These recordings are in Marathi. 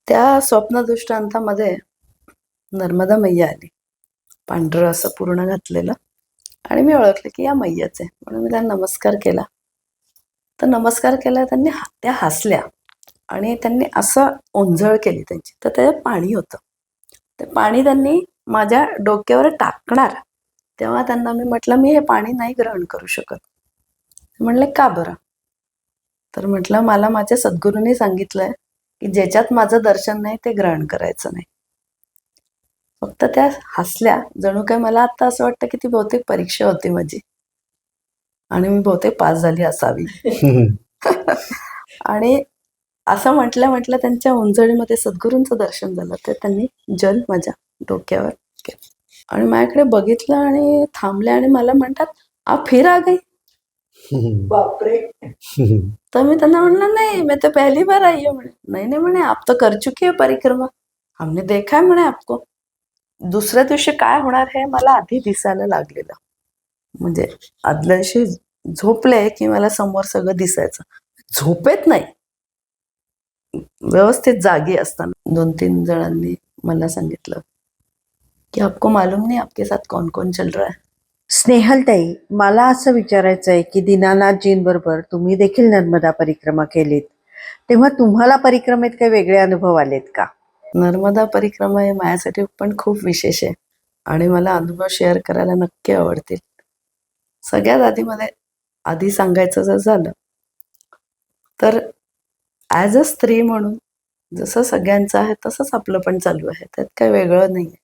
त्या स्वप्नदृष्टांतामध्ये नर्मदा मैया आली. पांढरं असं पूर्ण घातलेलं. आणि मी ओळखलं की या मैयाच आहे, म्हणून मी त्यांना नमस्कार केला. तर नमस्कार केला, त्या हसल्या आणि त्यांनी असं ओंजळ केली त्यांची. तर त्याच्यात पाणी होतं. ते पाणी त्यांनी माझ्या डोक्यावर टाकणार, तेव्हा त्यांना मी म्हटलं, मी हे पाणी नाही ग्रहण करू शकत. म्हणले, का बरं? तर म्हटलं, मला माझ्या सद्गुरूंनी सांगितलंय की ज्याच्यात माझं दर्शन नाही ते ग्रहण करायचं नाही. फक्त त्या हसल्या. जणू काय मला आता असं वाटतं की ती बहुतेक परीक्षा होती माझी आणि मी बहुतेक पास झाली असावी. आणि असं म्हटलं त्यांच्या उंजळीमध्ये सद्गुरूंचं दर्शन झालं. ते त्यांनी जल माझ्या डोक्यावर केलं आणि माझ्याकडे बघितलं आणि थांबले आणि मला म्हणतात, आप फिर आ गई. बापरे. तर मी त्यांना म्हणलं, नाही मैं तो पहली बार आई हूँ. म्हणे, नहीं म्हणे, आप तो कर चुकी है परिक्रमा, हमने देखा है म्हणे आपको. दुसऱ्या दिवशी काय होणार हे मला आधी दिसायला लागलेलं. म्हणजे आदल्या दिवशी झोपले की मला समोर सगळं दिसायचं. झोपेत नाही, व्यवस्थित जागी असताना 2-3 जणांनी मला सांगितलं की आपको मालूम नहीं आपके साथ कौन कौन चल रहा है. स्नेहलताई, मला असं विचारायचं आहे की दीनानाथजींबरोबर तुम्ही देखील नर्मदा परिक्रमा केलीत, तेव्हा तुम्हाला परिक्रमेत काही वेगळे अनुभव आलेत का? नर्मदा परिक्रमा हे माझ्यासाठी पण खूप विशेष आहे आणि मला अनुभव शेअर करायला नक्की आवडतील. सगळ्यात आधी सांगायचं जर झालं तर ॲज अ स्त्री म्हणून जसं सगळ्यांचं आहे तसंच आपलं पण चालू आहे, त्यात काही वेगळं नाही आहे.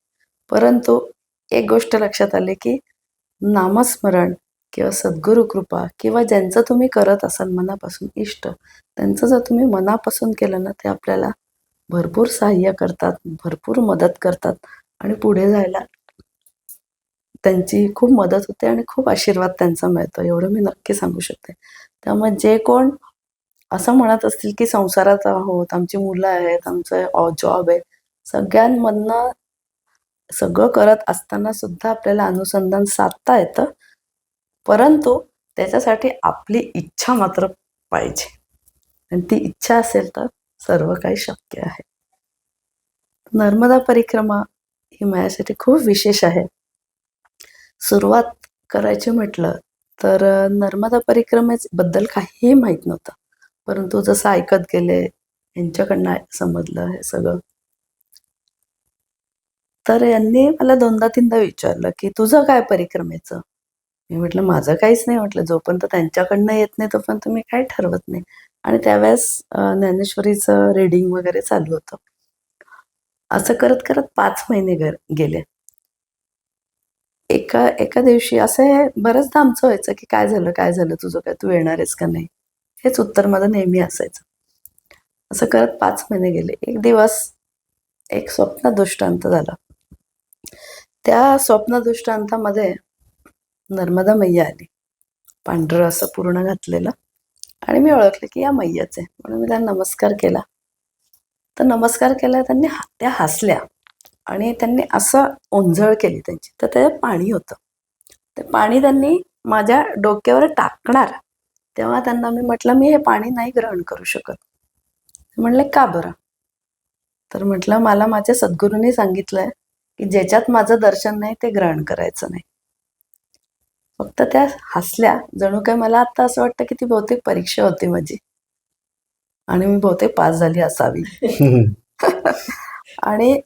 परंतु एक गोष्ट लक्षात आली की नामस्मरण किंवा सद्गुरु कृपा किंवा ज्यांचं तुम्ही करत असाल मनापासून इष्ट, त्यांचं जर तुम्ही मनापासून केलं ना, ते आपल्याला भरपूर सहाय्य करतात, भरपूर मदत करतात आणि पुढे जायला त्यांची खूप मदत होते आणि खूप आशीर्वाद त्यांचा मिळतो, एवढं मी नक्की सांगू शकते. त्यामुळे जे कोण असं म्हणत असतील की संसारात आहोत, आमची मुलं आहेत, आमचं जॉब आहे, सगळ्यांमधनं सगळं करत असताना सुद्धा आपल्याला अनुसंधान साधता येतं. परंतु त्याच्यासाठी आपली इच्छा मात्र पाहिजे आणि ती इच्छा असेल तर सर्व काही शक्य आहे. नर्मदा परिक्रमा ही माझ्यासाठी खूप विशेष आहे. सुरुवात करायची म्हटलं तर नर्मदा परिक्रमेबद्दल काहीही माहीत नव्हतं. परंतु जसं ऐकत गेले, यांच्याकडनं समजलं हे सगळं. तर यांनी मला 2दा-3दा विचारलं की तुझं काय परिक्रमेचं? मी म्हटलं, माझं काहीच नाही. म्हटलं, जोपर्यंत त्यांच्याकडनं येत नाही तोपर्यंत मी काय ठरवत नाही. आणि त्यावेळेस ज्ञानेश्वरीचं रीडिंग वगैरे चालू होतं. असं करत करत 5 महिने गेले. एका दिवशी असं हे बऱ्याचदा आमचं व्हायचं की काय झालं तुझं काय, तू येणार आहेस का नाही, हेच उत्तर माझं नेहमी असायचं. असं करत 5 महिने गेले. एक दिवस एक स्वप्नदृष्टांत झाला. त्या स्वप्नदृष्टांतामध्ये नर्मदा मैया आली. पांढरं असं पूर्ण घातलेलं. आणि मी ओळखलं की या मैयाच आहे, म्हणून मी त्यांना नमस्कार केला. तर नमस्कार केला, त्या हसल्या आणि त्यांनी असं ओंजळ केली त्यांची. तर त्याच्यात पाणी होतं. ते पाणी त्यांनी माझ्या डोक्यावर टाकणार, तेव्हा त्यांना मी म्हटलं, मी हे पाणी नाही ग्रहण करू शकत. म्हणले, का बरं? तर म्हटलं, मला माझ्या सद्गुरूंनी सांगितलंय की ज्याच्यात माझं दर्शन नाही ते ग्रहण करायचं नाही. फक्त त्या हसल्या. जणू काय मला आता असं वाटतं की ती बहुतेक परीक्षा होती माझी आणि मी बहुतेक पास झाली असावी. आणि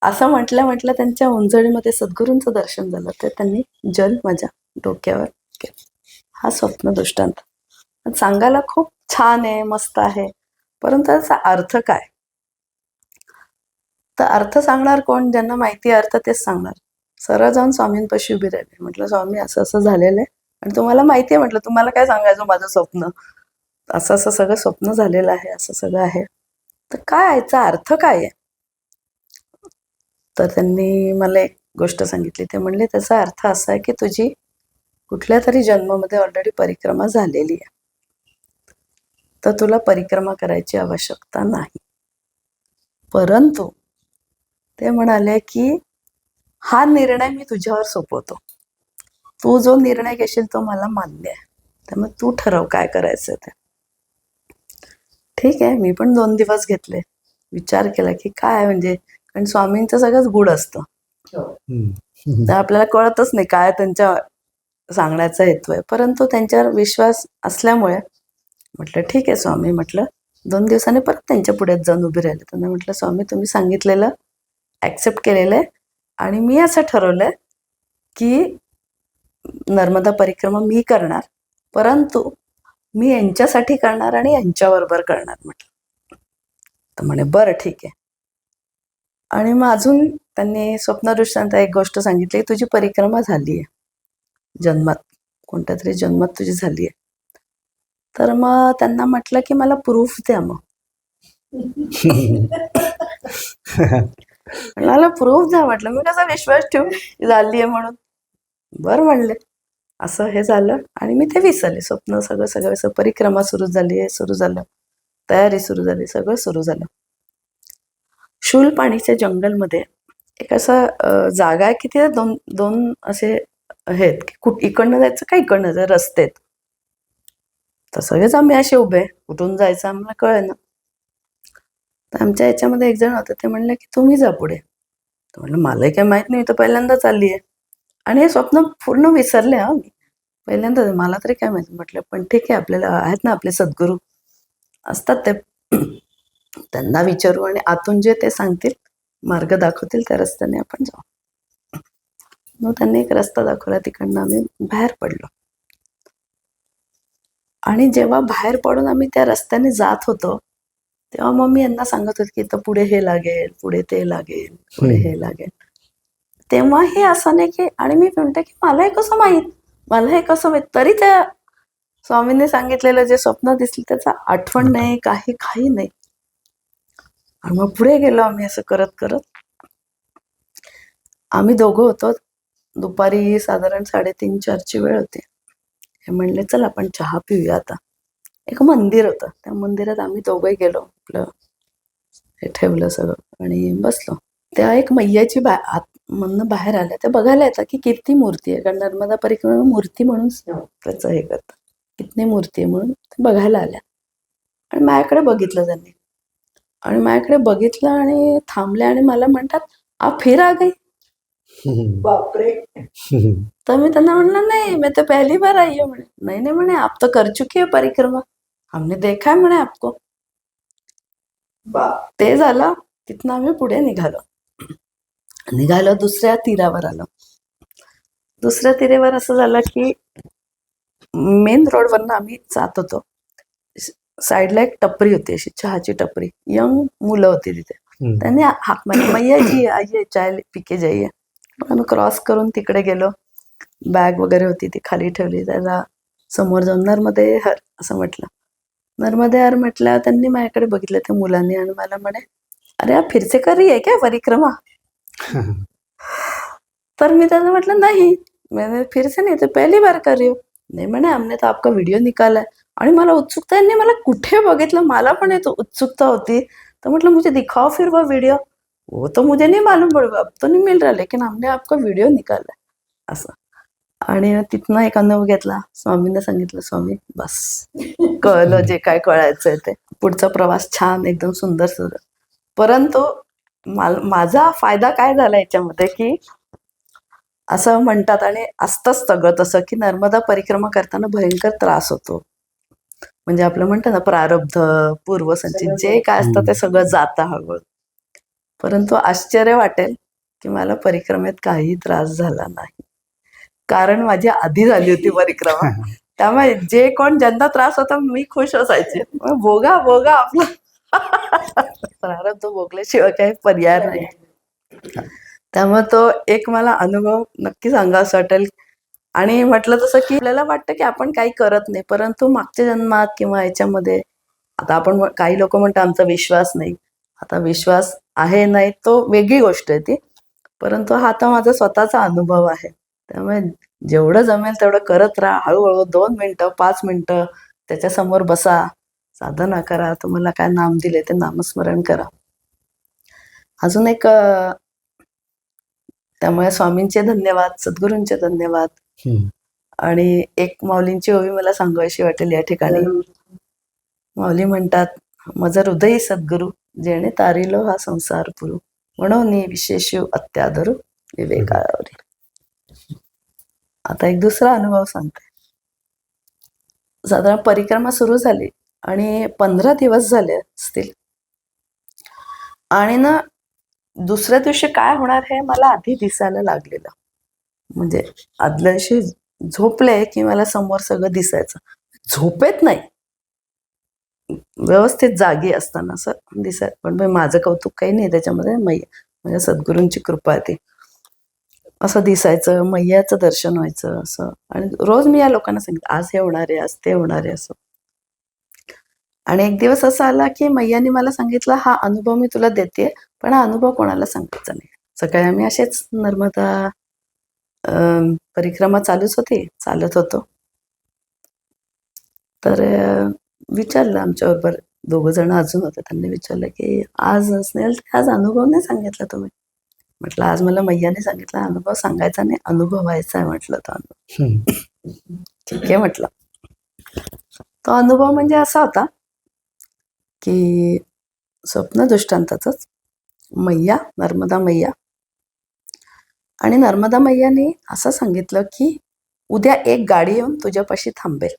असं म्हटलं त्यांच्या उंजळीमध्ये सद्गुरूंचं दर्शन झालं. ते त्यांनी जल माझ्या डोक्यावर केलं. हा स्वप्न दृष्टांत सांगायला खूप छान आहे, मस्त आहे, परंतु त्याचा अर्थ काय? तर अर्थ सांगणार कोण? ज्यांना माहिती अर्थ तेच सांगणार. सरळ जाऊन स्वामींपाशी उभी राहिली. म्हटलं, स्वामी असं असं झालेलं आहे आणि तुम्हाला माहिती आहे. म्हटलं, तुम्हाला काय सांगायचं माझं स्वप्न, असं असं सगळं स्वप्न झालेलं आहे, असं सगळं आहे, तर काय याचा अर्थ काय आहे? तर त्यांनी मला एक गोष्ट सांगितली. ते म्हणले, त्याचा अर्थ असा आहे की तुझी कुठल्या तरी जन्मामध्ये ऑलरेडी परिक्रमा झालेली आहे, तर तुला परिक्रमा करायची आवश्यकता नाही. परंतु ते म्हणाले की हा निर्णय मी तुझ्यावर सोपवतो. तू जो निर्णय घेशील तो मला मान्य आहे, त्यामुळे तू ठरव काय करायचं ते. ठीक आहे, मी पण 2 दिवस घेतले. विचार केला की काय म्हणजे, कारण स्वामींचं सगळंच गुढ असतं, तर आपल्याला कळतच नाही काय त्यांच्या सांगण्याचा हेतू आहे. परंतु त्यांच्यावर विश्वास असल्यामुळे म्हटलं ठीक आहे स्वामी, म्हटलं 2 दिवसांनी परत त्यांच्या पुढे जाऊन उभी राहिले. त्यांना म्हटलं स्वामी तुम्ही सांगितलेलं ॲक्सेप्ट केलेलं आहे आणि मी असं ठरवलंय की नर्मदा परिक्रमा मी करणार, परंतु मी यांच्यासाठी करणार आणि यांच्याबरोबर करणार म्हटलं. तर म्हणे बरं ठीक आहे. आणि मग अजून त्यांनी स्वप्नदृष्टांत एक गोष्ट सांगितली, तुझी परिक्रमा झाली आहे जन्मात, कोणत्या तरी जन्मात तुझी झाली आहे. तर मग त्यांना म्हटलं की मला प्रूफ द्या. मग मला प्रूफ द्या म्हटलं, मी कसा विश्वास ठेवू झाली आहे म्हणून. बरं म्हणले. असं हे झालं आणि मी ते विसरले. स्वप्न सगळं सगळं असं परिक्रमा सुरू झाली, हे सुरू झालं, तयारी सुरू झाली, सगळं सुरू झालं. शूलपाणीच्या जंगलमध्ये एक असं जागा आहे की तिथे दोन असे आहेत की इकडनं जायचं का इकडनं जायचं, रस्ते आहेत. तर सगळेच आम्ही असे उभे, कुठून जायचं आम्हाला कळेना. तर आमच्या याच्यामध्ये एक जण होतं, ते म्हणले की तुम्ही जा पुढे. तर म्हणलं मलाही काही माहित नाही, मी तर पहिल्यांदा चालली आहे आणि हे स्वप्न पूर्ण विसरले. मी पहिल्यांदा, मला तरी काय माहिती. म्हटलं पण ठीक आहे, आपल्याला आहेत ना आपले सद्गुरू असतात, ते त्यांना विचारू आणि आतून जे ते सांगतील, मार्ग दाखवतील, त्या रस्त्याने आपण जाऊ. मग त्यांनी एक रस्ता दाखवला, तिकडनं आम्ही बाहेर पडलो. आणि जेव्हा बाहेर पडून आम्ही त्या रस्त्याने जात होतो, तेव्हा मग मी यांना सांगत होते की इथं पुढे हे लागेल, पुढे ते लागेल, पुढे हे लागेल. तेव्हा हे असं नाही की, आणि मी म्हणते की मला हे कसं माहीत, मला हे कसं माहीत. तरी त्या स्वामींनी सांगितलेलं जे स्वप्न दिसलं त्याचा आठवण नाही, काही नाही. आणि मग पुढे गेलो आम्ही असं करत करत. आम्ही दोघं होतो, दुपारी साधारण 3:30-4ची वेळ होती. हे म्हणले चल आपण चहा पिऊया आता. एक मंदिर होतं, त्या मंदिरात आम्ही दोघंही गेलो, आपलं हे ठेवलं सगळं आणि बसलो. त्या एक मैयाची आतमधनं बाहेर आल्या, त्या बघायला येतात की किती मूर्ती आहे, कारण नर्मदा परिक्रमा मूर्ती म्हणून त्याचं हे करतात, किती मूर्ती आहे म्हणून ते बघायला आल्या. आणि माझ्याकडे बघितलं त्यांनी, आणि माझ्याकडे बघितलं आणि थांबल्या आणि मला म्हणतात आप फिर आ गई. बापरे. तर मी त्यांना म्हणलं नाही, मैं तो पहली बार आई हूँ. म्हणे नहीं नहीं, म्हणे आप तो कर चुकी है परिक्रमा, हमने देखा है म्हणे आपको. ते झालं. तिथनं आम्ही पुढे निघालो दुसऱ्या तीरावर आलो. दुसऱ्या तीरेवर असं झालं की मेन रोडवरनं आम्ही जात होतो. साईडला एक टपरी होती, अशी चहाची टपरी, यंग मुलं होती तिथे. त्यांनी हाक मारली, मैया जी आइये चाय पिके जाइये. आम्ही क्रॉस करून तिकडे गेलो. बॅग वगैरे होती ती खाली ठेवली, त्याला समोर जाऊन नर्मदे हर असं म्हटलं. नर्मदे हर म्हटलं, त्यांनी माझ्याकडे बघितलं त्या मुलांनी आणि मला म्हणे अरे आप फिर से कर रही है क्या परिक्रमा. तर मी त्यांना म्हटलं नाही, मैंने फिर से नहीं, तो पहली बार कर रही हूँ. नाही म्हणे हमने तो आपका व्हिडिओ निकाला है. आणि मला उत्सुकता, यांनी मला कुठे बघितलं, मला पण एक उत्सुकता होती. तर म्हटलं मुझे दिखाओ फिर वो वीडियो. वो तो मुझे नहीं मालूम पड़ेगा, अब तो नहीं मिल रहा, लेकिन हमने आपका व्हिडिओ निकाला है असं. आणि तिथनं एक अनुभव घेतला, स्वामींना सांगितलं स्वामी बस कळलं जे काय कळायचंय ते. पुढचा प्रवास छान एकदम सुंदर सुरू. परंतु माझा फायदा काय झाला याच्यामध्ये की असं म्हणतात आणि असतंच सगळं तसं की नर्मदा परिक्रमा करताना भयंकर त्रास होतो. म्हणजे आपलं म्हणतं ना प्रारब्ध, पूर्वसंचित जे काय असतं ते सगळं जातं हळूहळू. परंतु आश्चर्य वाटेल की मला परिक्रमेत काही त्रास झाला नाही, कारण माझी आधी झाली होती परिक्रमा. त्यामुळे जे कोण ज्यांना त्रास होता मी खुश असायचे. भोगा भोगा आपलं प्रारब्ध भोगल्याशिवाय काही पर्याय नाही. त्यामुळे तो एक मला अनुभव नक्की सांगावासा वाटेल. आणि म्हटलं तसं की आपल्याला वाटतं की आपण काही करत नाही, परंतु मागच्या जन्मात किंवा याच्यामध्ये आता आपण काही लोक म्हणतात आमचा विश्वास नाही. आता विश्वास आहे नाही तो वेगळी गोष्ट आहे ती, परंतु हा आता माझा स्वतःचा अनुभव आहे. त्यामुळे जेवढं जमेल तेवढं करत राहा, हळूहळू 2 मिनिटं 5 मिनिटं त्याच्यासमोर बसा, साधना करा, तुम्हाला काय नाम दिले ते नामस्मरण करा. अजून एक त्यामुळे स्वामींचे धन्यवाद, सद्गुरूंचे धन्यवाद. आणि एक माऊलींची ओवी मला सांगावीशी वाटेल या ठिकाणी. माऊली म्हणतात, माझं हृदय सद्गुरू जेणे तारिलो हा संसार पुरू, म्हणून विशेष अत्यादरू विवेकावरी. आता एक दुसरा अनुभव सांगते. साधारण परिक्रमा सुरू झाली आणि 15 दिवस झाले असतील, आणि ना दुसऱ्या दिवशी काय होणार हे मला आधी दिसायला लागलेलं. म्हणजे आदल्या दिवशी झोपले की मला समोर सगळं दिसायचं. झोपेत नाही, व्यवस्थित जागी असताना असं दिसायचं. पण माझं कौतुक काही नाही त्याच्यामध्ये, म्हणजे सद्गुरूंची कृपा आहे ती. असं दिसायचं, मैयाचं दर्शन व्हायचं असं. आणि रोज मी या लोकांना सांगितलं आज हे होणार आहे, आज ते होणार आहे असं. आणि एक दिवस असा आला की मैयाने मला सांगितलं हा अनुभव मी तुला देते, पण हा अनुभव कोणाला सांगायचा नाही. सकाळी आम्ही असेच नर्मदा परिक्रमा चालूच होती, चालत होतो. तर विचारलं, आमच्याबरोबर 2 जण अजून होते, त्यांनी विचारलं की आज स्नेहल आज अनुभव नाही सांगितला तुम्ही. म्हटलं आज मला मैयाने सांगितलं अनुभव सांगायचा नाही, अनुभव व्हायचा आहे म्हटलं तो अनुभव. ठीक आहे म्हटलं. तो अनुभव म्हणजे असा होता की स्वप्न दृष्टांताचंच. मैया, नर्मदा मैया, आणि नर्मदा मैयाने असं सांगितलं की उद्या एक गाडी येऊन तुझ्यापाशी थांबेल.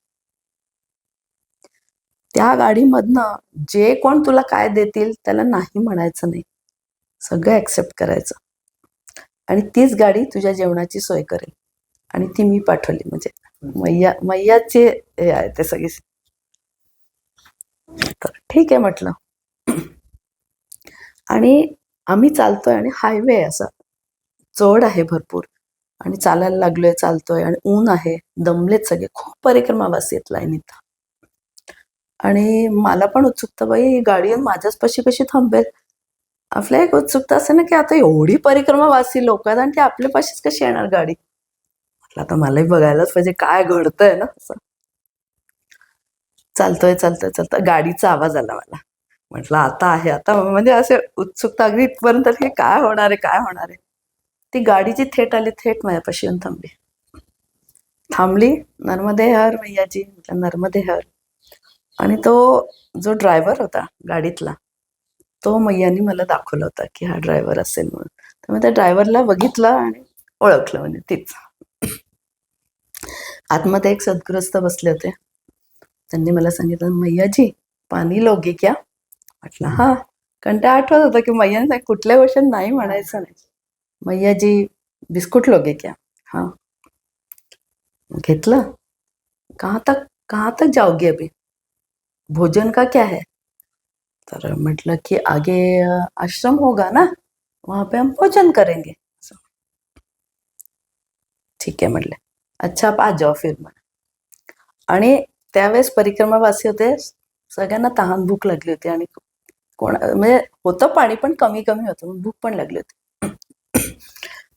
त्या गाडीमधनं जे कोण तुला काय देतील त्याला नाही म्हणायचं नाही, सगळं ऍक्सेप्ट करायचं. आणि तीच गाडी तुझ्या जेवणाची सोय करेल. आणि ती मी पाठवली. म्हणजे मैयाचे हे आहे ते सगळे. तर ठीक आहे म्हटलं. आणि आम्ही चालतोय आणि हायवे असा चढ आहे भरपूर, आणि चालायला लागलोय, चालतोय, आणि ऊन आहे, दमलेत सगळे, खूप परिक्रमावासी आहेत लाईनीत. आणि मला पण उत्सुकता, बाई गाडी येऊन माझ्याच पाशी कशी थांबेल. आपल्या एक उत्सुकता असते ना की आता एवढी परिक्रमावासी लोक आहेत आणि ते आपल्या पाशीच कशी येणार गाडी. म्हटलं आता मलाही बघायलाच पाहिजे काय घडतंय ना. असं चालतोय चालतोय चालतोय, गाडीचा आवाज आला मला. म्हटलं आता आहे, आता म्हणजे असे उत्सुकता अगदी इथपर्यंत की काय होणार आहे, काय होणार आहे. ती गाडीची थेट आली, थेट माझ्यापाशी येऊन थांबली. नर्मदे हर मैयाजी, म्हटलं नर्मदे हर. आणि तो जो ड्रायव्हर होता गाडीतला, तो मैयानी मला दाखवला होता की हा ड्रायव्हर असेल म्हणून. तर मग त्या ड्रायव्हरला बघितलं आणि ओळखलं, म्हणजे तीच. आतमध्ये एक सद्गृहस्थ बसले होते, त्यांनी मला सांगितलं मैयाजी पाणी लोगे क्या. म्हटलं हा, कारण ते आठवत होतं की मैयाने कुठल्या गोष्टी नाही म्हणायचं नाही. मैयाजी बिस्कुट लोगे क्या. हा, घेतलं. कहाँ तक जाओगे अभी, भोजन का क्या है. तर म्हटलं की आगे आश्रम होगा ना, वहां पे हम भोजन करेंगे. ठीक आहे म्हटले, अच्छा आप आ जाओ फिर. आणि त्यावेळेस परिक्रमावासी होते, सगळ्यांना तहान भूक लागली होती, आणि म्हणजे होतं पाणी पण कमी कमी होतं, भूक पण लागली होती.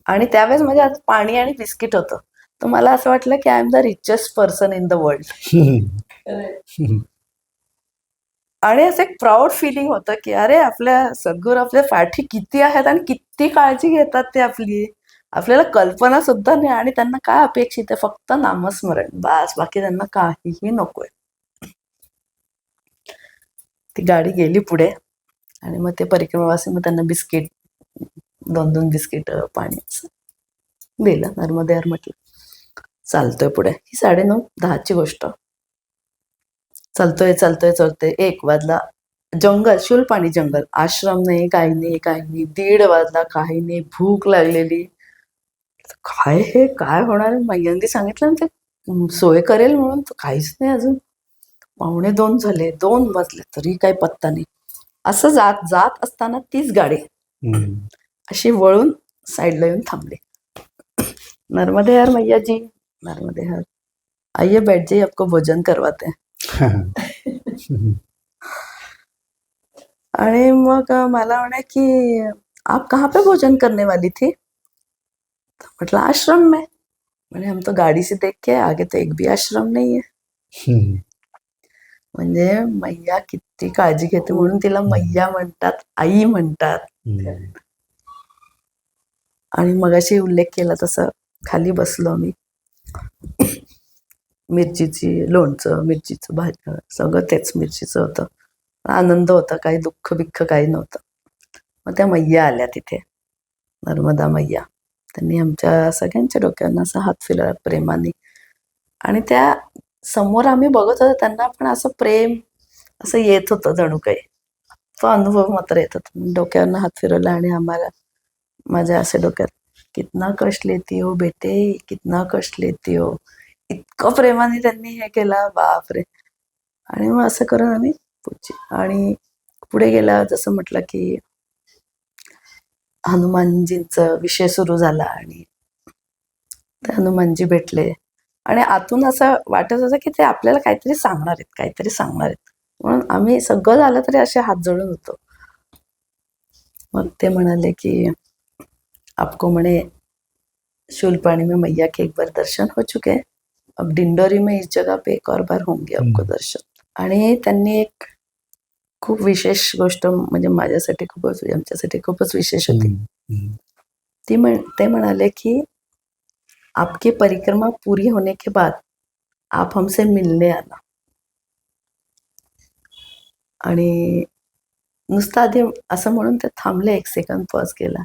आणि त्यावेळेस म्हणजे आज पाणी आणि बिस्किट होतं. तर मला असं वाटलं की I am the richest person in the world. आणि असं एक प्राऊड फिलिंग होतं की अरे आपल्या सद्गुरू आपल्या पाठी किती आहेत आणि किती काळजी घेतात ते आपली, आपल्याला कल्पना सुद्धा नाही. आणि त्यांना काय अपेक्षित आहे, फक्त नामस्मरण बस, बाकी त्यांना काहीही नकोय. ती गाडी गेली पुढे, आणि मग ते परिक्रमावासी मग त्यांना बिस्किट, 2-2 बिस्किट, पाणी असं दिलं. नर्मदेवर म्हटलं चालतोय पुढे. ही 9:30-10ची गोष्ट. चालतोय चालतोय चालतोय, 1 वाजला. जंगल, शूलपाणी जंगल, आश्रम नाही, काही नाही काही नाही. 1:30 वाजला, काही नाही, भूक लागलेली. काय हे काय होणार. मैयांनी सांगितलं ना ते सोय करेल म्हणून, काहीच नाही अजून. 1:45 झाले, 2 वाजले, तरी काही पत्ता नाही. असं जात जात असताना तीच गाडी अशी वळून साईडला येऊन थांबली. नर्मदे हर मैया जी, नर्मदे हर, आइए बैठ जाइए, आपको भोजन करवाते हैं. आणि मग मला म्हणे की आप कहाँ पे भोजन करने वाली थी. म्हटलं आश्रम में. म्हणे हम तो गाड़ी से देख के आगे तो एक भी आश्रम नहीं है. म्हणजे मैया किती काळजी घेते म्हणून तिला मैया म्हणतात, आई म्हणतात. आणि मगाशी उल्लेख केला तसं खाली बसलो मी. मिरचीची लोणचं, मिरचीचं भाजी, सगळं तेच मिरचीचं होतं. आनंद होता, काही दुःख बिख्ख काही नव्हतं. मग त्या मैया आल्या तिथे, नर्मदा मैया. त्यांनी आमच्या सगळ्यांच्या डोक्यांना असा हात फिरवला प्रेमाने. आणि त्या समोर आम्ही बघत होतो, त्यांना पण असं प्रेम असं येत होतं जणू काही. तो अनुभव मात्र येत होता. डोक्यावरनं हात फिरवला आणि आम्हाला, माझ्या असे डोक्यात, कितना कष्ट लेती हो बेटे, कितना कष्ट लेती हो. इतकं प्रेमाने त्यांनी हे केलं, बापरे. आणि मग असं करून आम्ही आणि पुढे गेला, जसं म्हटलं की हनुमानजींचा विषय सुरू झाला आणि ते हनुमानजी भेटले. आणि आतून असं वाटत होतं की ते आपल्याला काहीतरी सांगणार आहेत, काहीतरी सांगणार आहेत. म्हणून आम्ही सगळं झालं तरी असे हात जोडून होतो. मग ते म्हणाले की आपको म्हणे शूलपाणी में मैया के एक बार दर्शन हो चुके हैं, अब डिंडोरी में इस जगह पे एक और बार होंगे आपको दर्शन. आणि त्यांनी एक खूप विशेष गोष्ट, म्हणजे माझ्यासाठी खूपच, आमच्यासाठी खूपच विशेष होती. ते म्हणाले की आपकी परिक्रमा पूरी होने के बाद आप हमसे मिलने आना. आणि नुसतं आधी असं म्हणून ते थांबले, एक सेकंद पॉज केला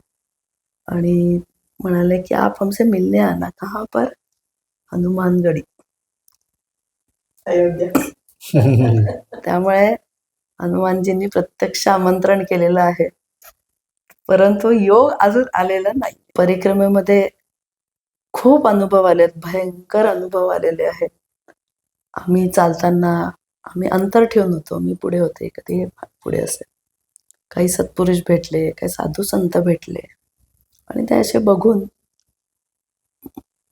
आणि म्हणाले की आप हमसे मिलने आना. कहाँ पर? हनुमानगडी, अयोध्या. त्यामुळे हनुमानजींनी प्रत्यक्ष आमंत्रण केलेलं आहे, परंतु योग अजून आलेला नाही. परिक्रमेमध्ये खूप अनुभव आलेत, भयंकर अनुभव आलेले आहेत. आम्ही चालताना आम्ही अंतर ठेवून होतो, मी पुढे होते, कधी पुढे असे. काही सत्पुरुष भेटले, काही साधू संत भेटले. आणि ते असे बघून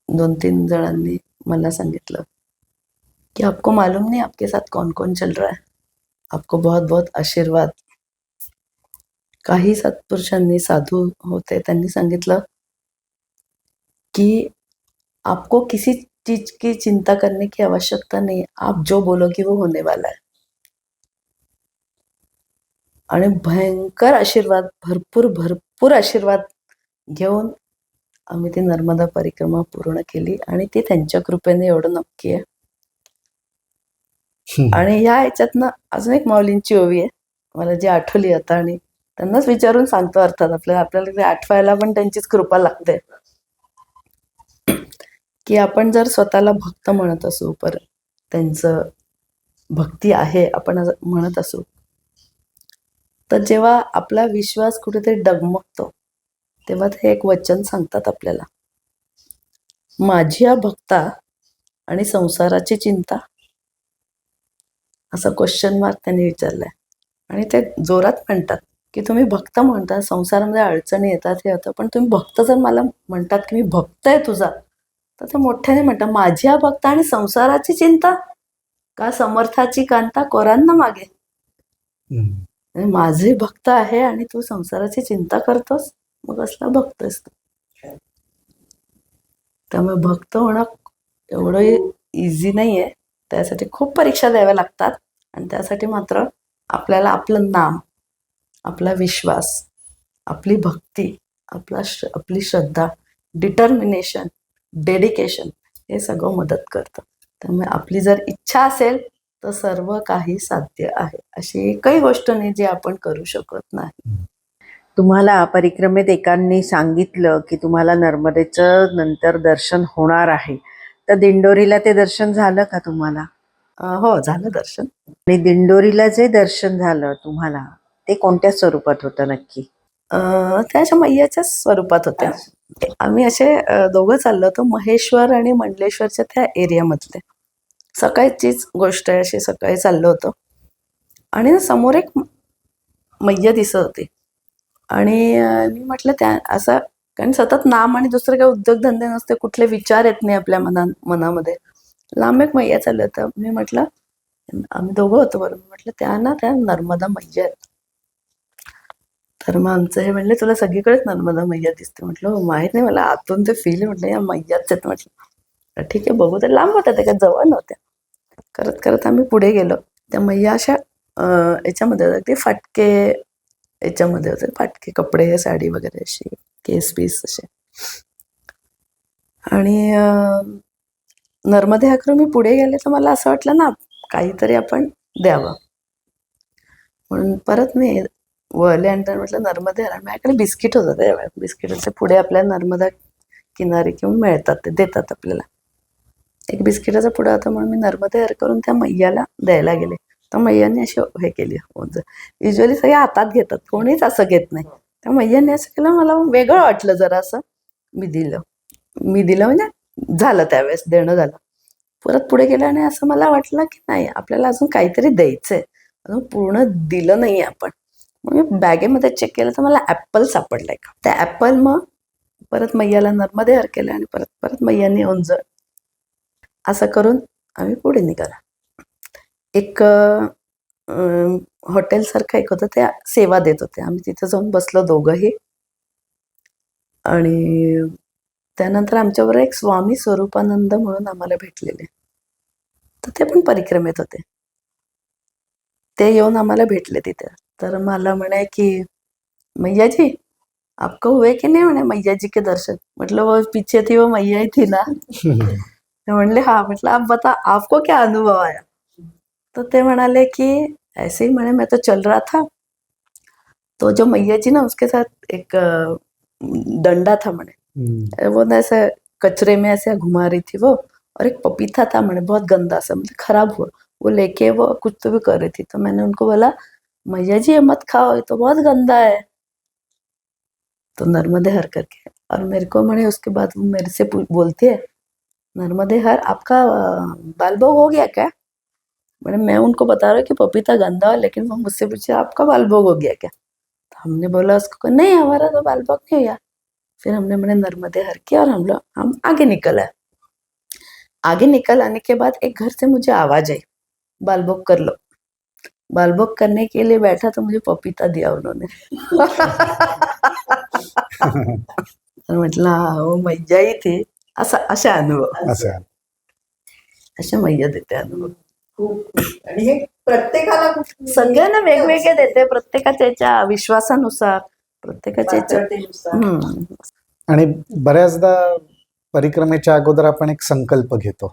2-3 जणांनी मला सांगितलं की आपको मालूम नहीं आपके साथ कौन कौन चल रहा है, आपको बहुत बहुत आशीर्वाद. काही सत्पुरुषांनी, साधू होते, त्यांनी सांगितलं की आपको किसी चीज की चिंता करने की आवश्यकता नहीं, आप जो बोलोगे वो होने वाला है. आणि भयंकर आशीर्वाद, भरपूर भरपूर आशीर्वाद घेऊन आम्ही ती नर्मदा परिक्रमा पूर्ण केली. आणि ती त्यांच्या कृपेने एवढं नक्की आहे. आणि ह्या ह्याच्यातनं अजून एक माऊलींची ओवी आहे मला, जी आठवली आता, आणि त्यांनाच विचारून सांगतो. अर्थात आपल्याला ते आठवायला पण त्यांचीच कृपा लागते. की आपण जर स्वतःला भक्त म्हणत असू, पर त्यांचं भक्ती आहे आपण म्हणत असू, तर जेव्हा आपला विश्वास कुठेतरी डगमगतो, तेव्हा ते एक वचन सांगतात आपल्याला, माझ्या भक्ता आणि संसाराची चिंता, असं क्वेश्चन मार्क त्यांनी विचारलाय. आणि ते जोरात म्हणतात की तुम्ही भक्त म्हणता, संसारामध्ये अडचणी येतात, हे होतं, पण तुम्ही भक्त जर मला म्हणतात की मी भक्त आहे तुझा, तर ते मोठ्याने म्हणतात, माझ्या भक्त आणि संसाराची चिंता, का समर्थाची कांता कोरांना मागे. माझे भक्त आहे आणि तू संसाराची चिंता करतोस, मग असला भक्त आहेस तू. त्यामुळे भक्त होणं एवढं इझी नाहीये. त्यासाठी खूप परीक्षा द्याव्या लागतात. आणि त्यासाठी मात्र आपल्याला आपलं नाम, आपला विश्वास, आपली भक्ती, आपली श्रद्धा, डिटर्मिनेशन, डेडिकेशन, हे सगळं मदत करतं. त्यामुळे आपली जर इच्छा असेल तर सर्व काही साध्य आहे. अशी एकही गोष्ट नाही जी आपण करू शकत नाही. तुम्हाला परिक्रमेत एकांनी सांगितलं की तुम्हाला नर्मदेचं नंतर दर्शन होणार आहे, तर दिंडोरीला ते दर्शन झालं का तुम्हाला? हो, झालं दर्शन. आणि दिंडोरीला जे दर्शन झालं तुम्हाला, ते कोणत्या स्वरूपात होतं नक्की? त्या अशा मैयाच्याच स्वरूपात होत्या. आम्ही असे दोघं चाललो होतो, महेश्वर आणि मंडलेश्वरच्या त्या एरियामधले. सकाळचीच गोष्ट आहे, अशी सकाळी चाललो होतो आणि समोर एक मैया दिसत होती. आणि मी म्हटलं त्या असं, कारण सतत नाम आणि दुसरे काही उद्योगधंदे नसते, कुठले विचार येत नाही आपल्या मनामध्ये. लांब एक मैया चाललं होतं. मी म्हटलं, आम्ही दोघं होतो बरोबर, म्हटलं त्या नर्मदा मैया आहेत. तर मग आमचं हे म्हणले, तुला सगळीकडेच नर्मदा मैया दिसते. म्हटलं हो, माहित नाही मला, आतून ते फील, म्हटलं या मैयाच आहेत. म्हटलं ठीक आहे, बघू. तर लांब होत्या, त्या काय जवळ नव्हत्या. करत करत आम्ही पुढे गेलो. त्या मैया अशा याच्यामध्ये होत्या, ते फाटके याच्यामध्ये होते, फाटके कपडे, साडी वगैरे अशी, केस पीस असे. आणि नर्मदे हाकरून मी पुढे गेले, तर मला असं वाटलं ना, काहीतरी आपण द्यावं. म्हणून परत मी वळल्यानंतर म्हटलं नर्मदे हर. माझ्याकडे बिस्किट होतं त्यावेळेस. बिस्किटाचे पुढे आपल्या नर्मदा किनारी किंवा मिळतात, ते देतात आपल्याला. एक बिस्किटाचा पुडा होता म्हणून मी नर्मदे हर करून त्या मैयाला द्यायला गेले. तर मैयाने अशी हे केली ओंजळ. युजली सगळे हातात घेतात, कोणीच असं घेत नाही. त्या मैयाने असं केलं, मला वेगळं वाटलं जरा असं. मी दिलं म्हणजे झालं, त्यावेळेस देणं झालं. परत पुढे गेलं आणि असं मला वाटलं की नाही, आपल्याला अजून काहीतरी द्यायचंय, अजून पूर्ण दिलं नाही आपण. मग मी बॅगेमध्ये चेक केलं तर मला ॲपल सापडलाय का. त्या ॲपल मग परत मैयाला नर्मदे हर केलं आणि परत परत मैयाने ओंजळ. असं करून आम्ही पुढे निघाला. एक हॉटेलसारखं एक होतं, त्या सेवा देत होते. आम्ही तिथं जाऊन बसलो दोघंही. आणि त्यानंतर आमच्याबरोबर एक स्वामी स्वरूपानंद म्हणून आम्हाला भेटलेले, तर ते पण परिक्रमेत होते. ते येऊन आम्हाला भेटले तिथे. तर मला म्हणे की मैया जी आपको हुए की नहीं, म्हणे मैया जी के दर्शन. म्हटलं वो पीछे थी वो मैया ही थी ना. ते म्हणले हाँ. म्हटलं आप बता, आपको क्या अनुभव आया. तो ते म्हणाले की ऐसे ही, म्हणे मैं तो चल रहा था, तो जो मैया जी ना उसके साथ एक डंडा था, म्हणे वो ना ऐसे कचरे में ऐसे घुमा रही थी वो, और एक पपीता था, म्हणे बहुत गंदा सा, मतलब खराब हुआ, वो लेके वो कुछ तो भी कर रही थी. तो मैंने उनको बोला मैया जी ये मत खाओ, ये तो बहुत गंदा है. तो नर्मदे हर करके, और मेरे को म्हणे उसके बाद वो मेरे से बोलती है नर्मदे हर आपका बाल भोग हो गया क्या. मैंने मैं उनको बता रहा हूँ कि पपीता गंदा है, लेकिन वो मुझसे पूछे आपका बाल भोग हो गया क्या. तो हमने बोला उसको नहीं, हमारा तो बाल भोग नहीं हुआ. फिर हमने मैंने नर्मदे हर किया और हम आगे निकल आए. आगे निकल आने के बाद एक घर से मुझे आवाज आई, बाल भोग कर लो. बाल भोग करने के लिए बैठा तो मुझे पपीता दिया उन्होंने. तर म्हटलं हा, हो मैया ही थी. अशा अनुभव, असं अशा मैया देते अनुभव. आणि हे प्रत्येकाला सगळ्यांना वेगवेगळे देते, प्रत्येकाच्या याच्या विश्वासानुसार, प्रत्येकाच्या याच्या. पात्रतेनुसार. आणि बऱ्याचदा परिक्रमेच्या अगोदर आपण एक संकल्प घेतो,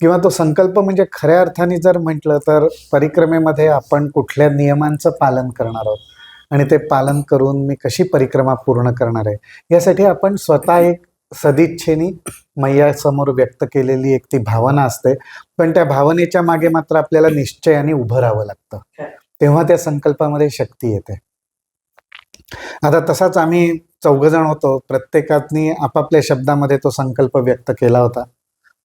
किंवा तो संकल्प म्हणजे खऱ्या अर्थाने जर म्हटलं तर परिक्रमेमध्ये आपण कुठल्या नियमांचं पालन करणार आहोत आणि ते पालन करून मी कशी परिक्रमा पूर्ण करणार आहे, यासाठी आपण स्वतः एक सदिच्छेने मैयासमोर व्यक्त केलेली एक ती भावना असते. पण त्या भावनेच्या मागे मात्र आपल्याला निश्चयाने उभं राहावं लागतं, तेव्हा त्या संकल्पामध्ये शक्ती येते. आता तसाच आम्ही चौघजण होतो, प्रत्येकाने आपापल्या शब्दामध्ये तो संकल्प व्यक्त केला होता.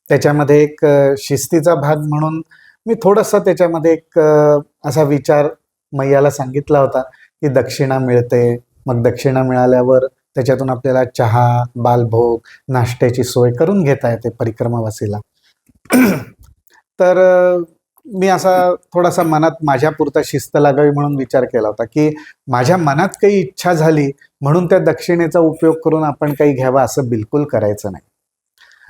त्याच्यामध्ये एक शिस्तीचा भाग म्हणून मी थोडंसं त्याच्यामध्ये एक असा विचार मैयाला सांगितला होता की दक्षिणा मिळते, मग दक्षिणा मिळाल्यावर त्याच्यातून आपल्याला चहा, बालभोग, नाश्त्याची सोय करून घेता येते परिक्रमावासीला. तर मी असा थोडासा मनात माझ्यापुरता शिस्त लागावी म्हणून विचार केला होता की माझ्या मनात काही इच्छा झाली म्हणून त्या दक्षिणेचा उपयोग करून आपण काही घ्यावा असं बिलकुल करायचं नाही.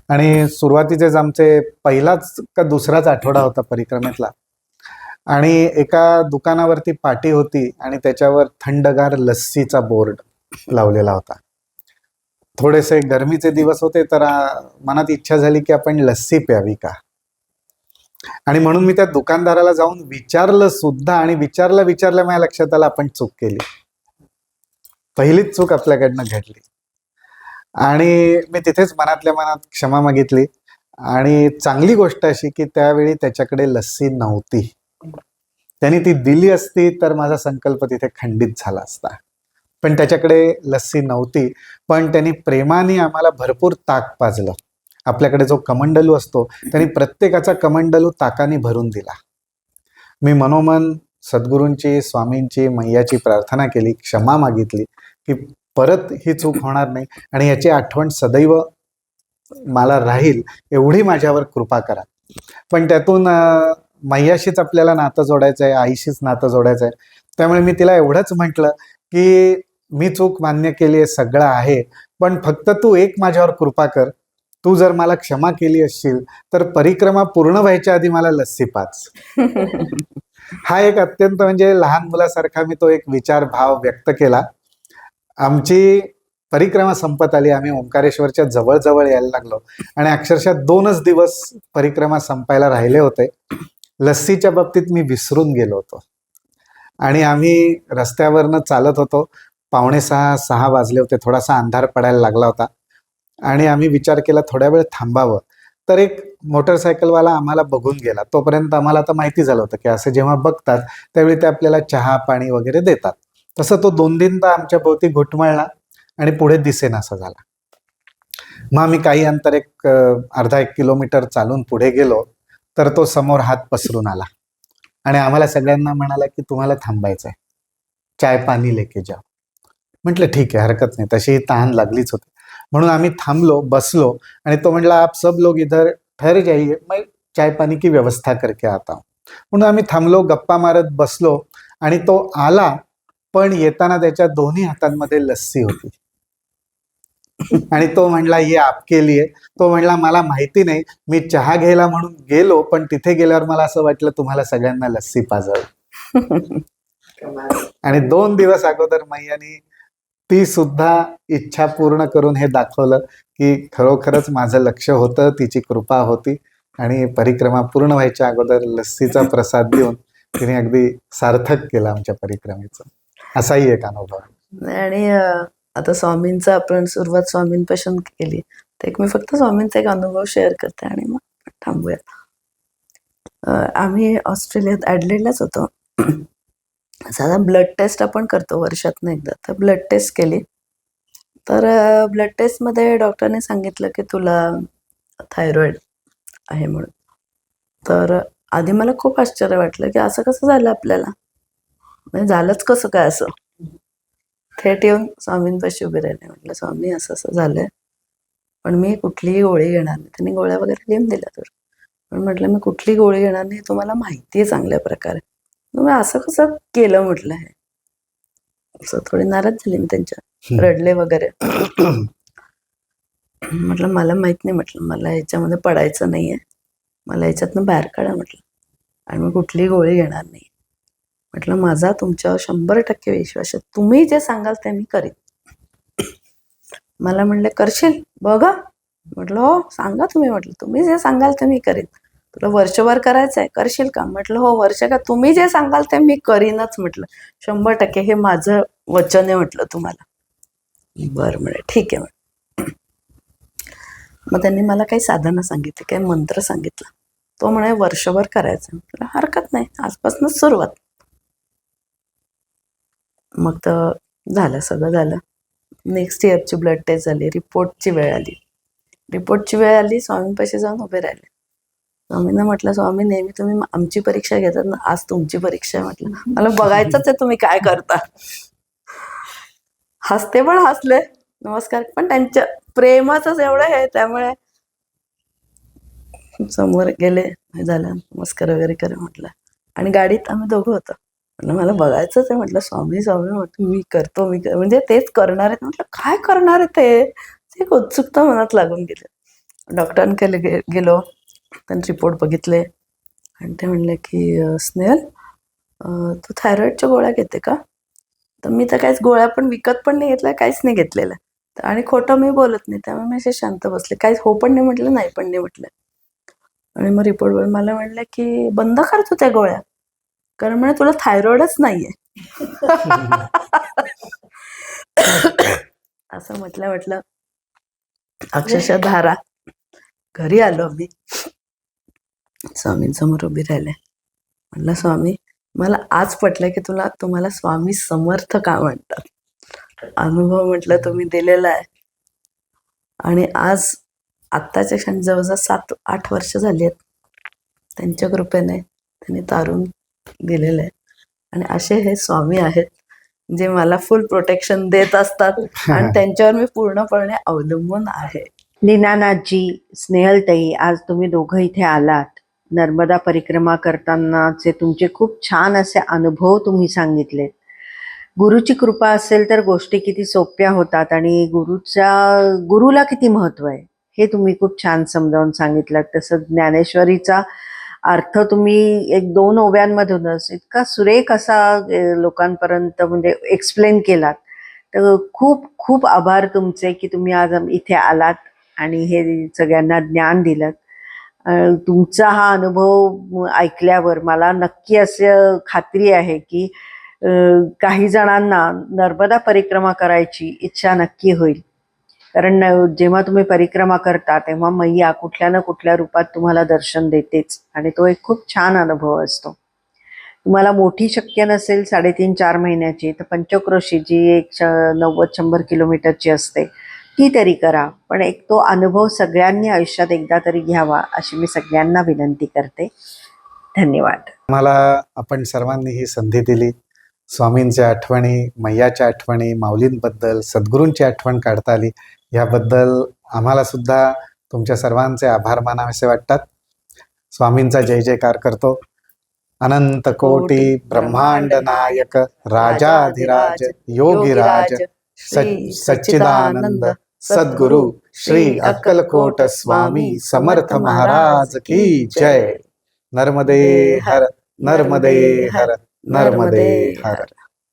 आणि सुरुवातीचेच आमचे पहिलाच का दुसराच आठवडा होता परिक्रमेतला, आणि एका दुकानावरती पाटी होती आणि त्याच्यावर थंडगार लस्सीचा बोर्ड लावलेला होता. थोडेसे गरमीचे दिवस होते, तर मनात इच्छा झाली की आपण लस्सी प्यावी का. आणि म्हणून मी त्या दुकानदाराला जाऊन विचारलं सुद्धा, आणि विचारल्या माझ्या लक्षात आलं आपण चूक केली. पहिलीच चूक आपल्याकडनं घडली. आणि मी तिथेच मनातल्या मनात क्षमा मागितली. आणि चांगली गोष्ट अशी की त्यावेळी त्याच्याकडे लस्सी नव्हती. त्यांनी ती दिली असती तर माझा संकल्प तिथे खंडित झाला असता. पण त्याच्याकडे लस्सी नव्हती, पण त्यांनी प्रेमाने आम्हाला भरपूर ताक पाजलं. आपल्याकडे जो कमंडलू असतो त्यांनी प्रत्येकाचा कमंडलू ताकाने भरून दिला. मी मनोमन सद्गुरूंची, स्वामींची, मैयाची प्रार्थना केली, क्षमा मागितली की परत ही चूक होणार नाही आणि याची आठवण सदैव मला राहील, एवढी माझ्यावर कृपा करा. पण त्यातून मैयाशीच आपल्याला नातं जोडायचं आहे, आईशीच नातं जोडायचं आहे. त्यामुळे मी तिला एवढंच म्हटलं की मी चूक मान्य केली आहे, सगळं आहे, पण फक्त तू एक माझ्यावर कृपा कर. तू जर मला क्षमा केली असशील तर परिक्रमा पूर्ण व्हायच्या आधी मला लस्सी पाच. हा एक अत्यंत म्हणजे लहान मुलासारखा मी तो एक विचार भाव व्यक्त केला. आमची परिक्रमा संपत आली. आम्ही ओंकारेश्वरच्या जवळ यायला लागलो आणि अक्षरशः 2च दिवस परिक्रमा संपायला राहिले होते. लस्सीच्या बाबतीत मी विसरून गेलो होतो. आणि आम्ही रस्त्यावरनं चालत होतो. 5:45-6 वाजले होते. थोडासा अंधार पडायला लागला होता आणि आम्ही विचार केला थोड्या वेळ थांबावं. तर एक मोटरसायकलवाला आम्हाला बघून गेला. तोपर्यंत आम्हाला आता माहिती झालं होतं की असं जेव्हा बघतात त्यावेळी ते आपल्याला चहा पाणी वगैरे देतात. तसं तो 2-3दा आमच्या भोवती घुटमळला आणि पुढे दिसेनासा झाला. मग आम्ही काही अंतर अर्धा 1 किलोमीटर चालून पुढे गेलो तर तो समोर हात पसरून आला आणि आम्हाला सगळ्यांना म्हणाला की तुम्हाला थांबायचं आहे, चाय पाणी लेके जाओ. म्हटलं ठीक आहे, हरकत नाही, तशी तहान लागलीच होती. म्हणून आम्ही थांबलो, बसलो आणि तो म्हटला आप सब लोग इधर ठहर जाइए, मैं चाय पानी की व्यवस्था करके आता हूं. म्हणून आम्ही थांबलो, गप्पा मारत बसलो आणि तो आला, पण येताना त्याच्या दोन्ही हातांमध्ये लस्सी होती आणि तो म्हणला ये आपके लिए. तो म्हणला मला माहिती नाही, मी चहा घ्यायला म्हणून गेलो, पण तिथे गेल्यावर मला असं वाटलं तुम्हाला सगळ्यांना लस्सी पाजावी. आणि 2 दिवस अगोदर मैयानी ती सुद्धा इच्छा पूर्ण करून हे दाखवलं की खरोखरच माझं लक्ष होतं, तिची कृपा होती आणि परिक्रमा पूर्ण व्हायच्या अगोदर लस्सीचा प्रसाद देऊन तिने अगदी सार्थक केलं आमच्या परिक्रमेचं. असाही एक अनुभव. आणि आता स्वामींचा आपण सुरुवात स्वामींपासून केली, तर एक मी फक्त स्वामींचा एक अनुभव शेअर करते आणि मग थांबूया. आम्ही ऑस्ट्रेलियात ॲडलेडलाच होतो. साधा ब्लड टेस्ट आपण करतो वर्षातनं एकदा, तर ब्लड टेस्ट केली. तर ब्लड टेस्टमध्ये डॉक्टरने सांगितलं की तुला थायरॉइड आहे म्हणून. तर आधी मला खूप आश्चर्य वाटलं की असं कसं झालं आपल्याला, म्हणजे झालंच कसं काय असं. थेट येऊन स्वामींपाशी उभे राहिले. म्हटलं स्वामी असं असं झालंय, पण मी कुठलीही गोळी घेणार नाही. त्यांनी गोळ्या वगैरे लिहून दिल्या तर, पण म्हटलं मी कुठली गोळी घेणार नाही, तुम्हाला माहिती आहे चांगल्या प्रकारे, तुम्ही असं कसं केलं म्हटलं. हे असं थोडी नाराज झाली मी त्यांच्या, रडले वगैरे. म्हटलं मला माहित नाही, म्हटलं मला ह्याच्यामध्ये पडायचं नाहीये, मला ह्याच्यातनं बाहेर काढा म्हटलं, आणि मी कुठलीही गोळी घेणार नाही. म्हटलं माझा तुमच्यावर 100% विश्वास आहे, तुम्ही जे सांगाल ते मी करीन. मला म्हणले करशील बघा. म्हटलं हो सांगा तुम्ही, म्हटलं तुम्ही जे सांगाल ते मी करीन. तुला वर्षभर करायचंय, करशील का? म्हटलं हो वर्ष का, तुम्ही जे सांगाल ते मी करीनच म्हटलं, 100% हे माझं वचन आहे म्हटलं तुम्हाला. बरं म्हणे ठीक आहे म्हणे. मग त्यांनी मला काही साधना सांगितली, काही मंत्र सांगितला. तो म्हणे वर्षभर करायचं. म्हटलं हरकत नाही, आजपासूनच सुरुवात. मग तर झालं, सगळं झालं. नेक्स्ट इयरची ब्लड टेस्ट झाली, रिपोर्टची वेळ आली. स्वामींपाशी जाऊन उभे राहिले. स्वामींना म्हटलं स्वामी नेहमी तुम्ही आमची परीक्षा घेतात ना, आज तुमची परीक्षा आहे म्हटलं, मला बघायचंच आहे तुम्ही काय करता. हसते पण हसले, नमस्कार पण त्यांच्या प्रेमाचंच एवढं आहे, त्यामुळे समोर गेले, झालं नमस्कार वगैरे करा म्हटलं. आणि गाडीत आम्ही दोघं होतो. म्हटलं मला बघायचंच आहे म्हटलं, स्वामी स्वामी म्हटलं मी करतो, म्हणजे तेच करणार आहेत. म्हटलं काय करणार आहे ते, एक उत्सुकता मनात लागून गेली. डॉक्टरांकडे गेलो, त्यांनी रिपोर्ट बघितले आणि ते म्हणले की स्नेहल तू थायरॉइडच्या गोळ्या घेते का? तर मी तर काहीच गोळ्या पण विकत पण नाही घेतल्या, काहीच नाही घेतलेलं. आणि खोटं मी बोलत नाही, त्यामुळे मी असे शांत बसले, काहीच हो पण नाही म्हटलं, नाही पण नाही म्हटलं. आणि मग रिपोर्ट मला म्हणलं की बंद कर तू त्या गोळ्या, कारण म्हणे तुला थायरॉइडच नाहीये. असं म्हटलं अक्षरशः धारा. घरी आलो मी, स्वामींसमोर उभी राहिले. म्हटलं स्वामी मला आज पटलं की तुम्हाला स्वामी समर्थ का म्हणतात. अनुभव म्हटलं तुम्ही दिलेला आहे. आणि आज आत्ताच्या क्षणी जवळजवळ 7-8 वर्ष झाली आहेत. त्यांच्या कृपेने त्यांनी तारून दिलेलं आहे. आणि असे हे स्वामी आहेत जे मला फुल प्रोटेक्शन देत असतात आणि त्यांच्यावर मी पूर्णपणे अवलंबून आहे. दीनानाथजी, स्नेहलताई, आज तुम्ही दोघं इथे आलात. नर्मदा परिक्रमा करतानाचे तुमचे खूप छान असे अनुभव तुम्ही सांगितलेत. गुरुची कृपा असेल तर गोष्टी किती सोप्या होतात आणि गुरुला किती महत्व आहे हे तुम्ही खूप छान समजावून सांगितलं. तसं ज्ञानेश्वरीचा अर्थ तुम्ही 1-2 ओव्यांमधूनच इतका सुरेख असा लोकांपर्यंत म्हणजे एक्सप्लेन केलात. तर खूप खूप आभार तुमचे की तुम्ही आज इथे आलात आणि हे सगळ्यांना ज्ञान दिलं. तुमचा हा अनुभव ऐकल्यावर मला नक्की असं खात्री आहे की काही जणांना नर्मदा परिक्रमा करायची इच्छा नक्की होईल. कारण जेव्हा तुम्ही परिक्रमा करता तेव्हा मैया कुठल्या ना कुठल्या रूपात तुम्हाला दर्शन देतेच आणि तो एक खूप छान अनुभव असतो. तुम्हाला मोठी शक्य नसेल 3.5-4 महिन्याची तर पंचक्रोशी जी एक 90-100 किलोमीटरची असते ती तरी करा. पण एक तो अनुभव सगळ्यांनी आयुष्यात एकदा तरी घ्यावा अशी मी सगळ्यांना विनंती करते. धन्यवाद. मला आपण सर्वांनी ही संधी दिली. स्वामींच्या आठवणी, मैयाच्या आठवणी, माऊलींबद्दल, सद्गुरूंची आठवण काढता आली, याबद्दल आम्हाला सुद्धा तुमच्या सर्वांचे आभार मानावेसे वाटतात. स्वामींचा जय जयकार करतो. अनंत कोटी ब्रह्मांड नायक राजाधिराज योगीराज सच्चिदानंद सद्गुरु श्री अक्कलकोट स्वामी समर्थ महाराज की जय. नर्मदे हर, नर्मदे हर, नर्मदे हर.